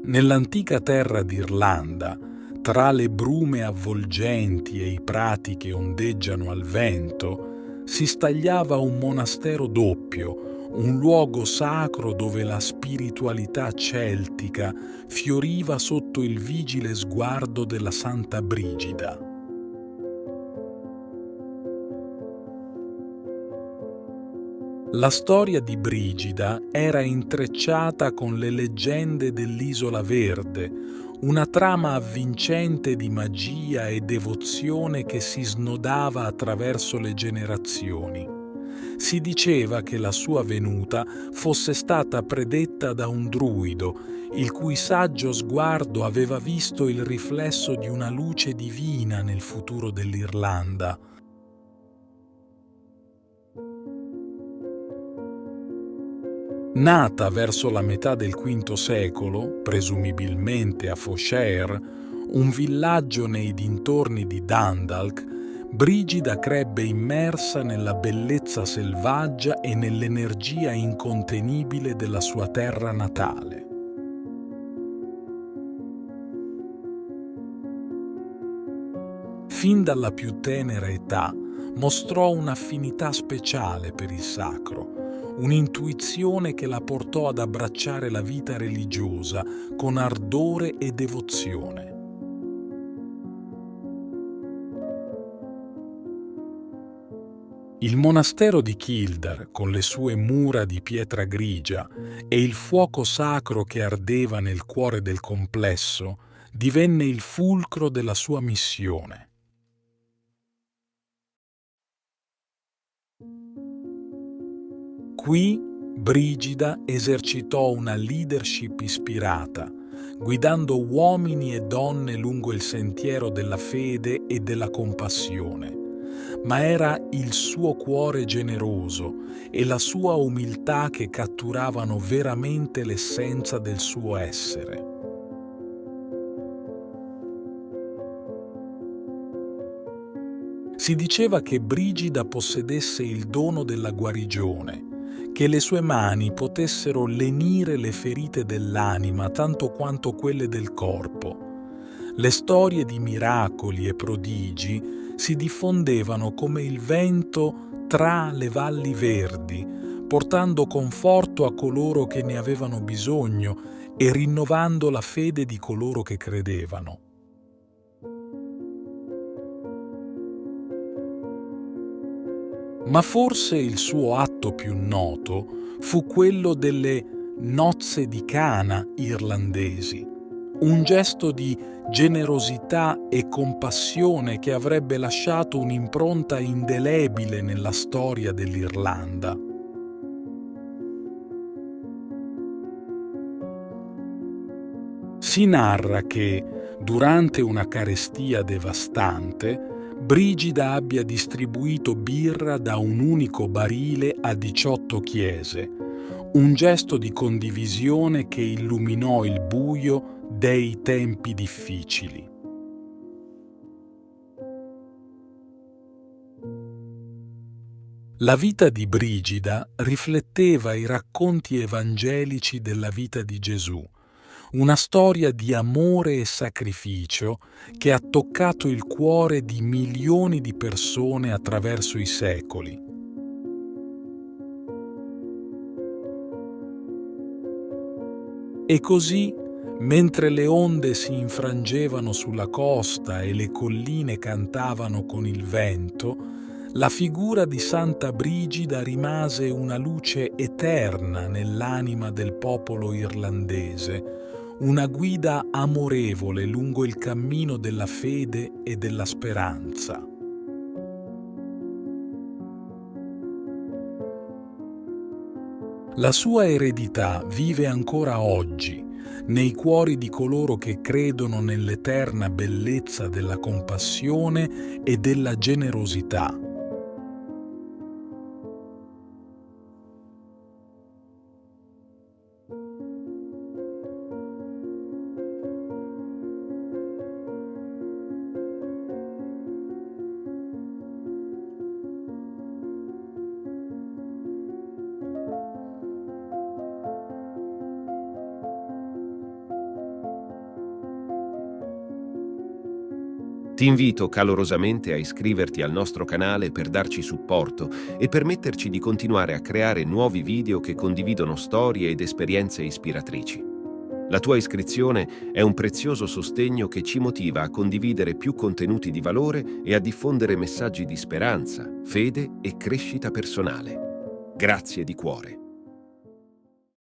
Nell'antica terra d'Irlanda, tra le brume avvolgenti e i prati che ondeggiano al vento, si stagliava un monastero doppio, un luogo sacro dove la spiritualità celtica fioriva sotto il vigile sguardo della Santa Brigida. La storia di Brigida era intrecciata con le leggende dell'Isola Verde, una trama avvincente di magia e devozione che si snodava attraverso le generazioni. Si diceva che la sua venuta fosse stata predetta da un druido, il cui saggio sguardo aveva visto il riflesso di una luce divina nel futuro dell'Irlanda. Nata verso la metà del V secolo, presumibilmente a Faucher, un villaggio nei dintorni di Dundalk, Brigida crebbe immersa nella bellezza selvaggia e nell'energia incontenibile della sua terra natale. Fin dalla più tenera età mostrò un'affinità speciale per il sacro, un'intuizione che la portò ad abbracciare la vita religiosa con ardore e devozione. Il monastero di Kildare, con le sue mura di pietra grigia e il fuoco sacro che ardeva nel cuore del complesso, divenne il fulcro della sua missione. Qui Brigida esercitò una leadership ispirata, guidando uomini e donne lungo il sentiero della fede e della compassione. Ma era il suo cuore generoso e la sua umiltà che catturavano veramente l'essenza del suo essere. Si diceva che Brigida possedesse il dono della guarigione, che le sue mani potessero lenire le ferite dell'anima tanto quanto quelle del corpo. Le storie di miracoli e prodigi si diffondevano come il vento tra le valli verdi, portando conforto a coloro che ne avevano bisogno e rinnovando la fede di coloro che credevano. Ma forse il suo atto più noto fu quello delle nozze di Cana irlandesi, un gesto di generosità e compassione che avrebbe lasciato un'impronta indelebile nella storia dell'Irlanda. Si narra che, durante una carestia devastante, Brigida abbia distribuito birra da un unico barile a 18 chiese, un gesto di condivisione che illuminò il buio dei tempi difficili. La vita di Brigida rifletteva i racconti evangelici della vita di Gesù, una storia di amore e sacrificio che ha toccato il cuore di milioni di persone attraverso i secoli. E così, mentre le onde si infrangevano sulla costa e le colline cantavano con il vento, la figura di Santa Brigida rimase una luce eterna nell'anima del popolo irlandese, una guida amorevole lungo il cammino della fede e della speranza. La sua eredità vive ancora oggi, nei cuori di coloro che credono nell'eterna bellezza della compassione e della generosità. Ti invito calorosamente a iscriverti al nostro canale per darci supporto e permetterci di continuare a creare nuovi video che condividono storie ed esperienze ispiratrici. La tua iscrizione è un prezioso sostegno che ci motiva a condividere più contenuti di valore e a diffondere messaggi di speranza, fede e crescita personale. Grazie di cuore.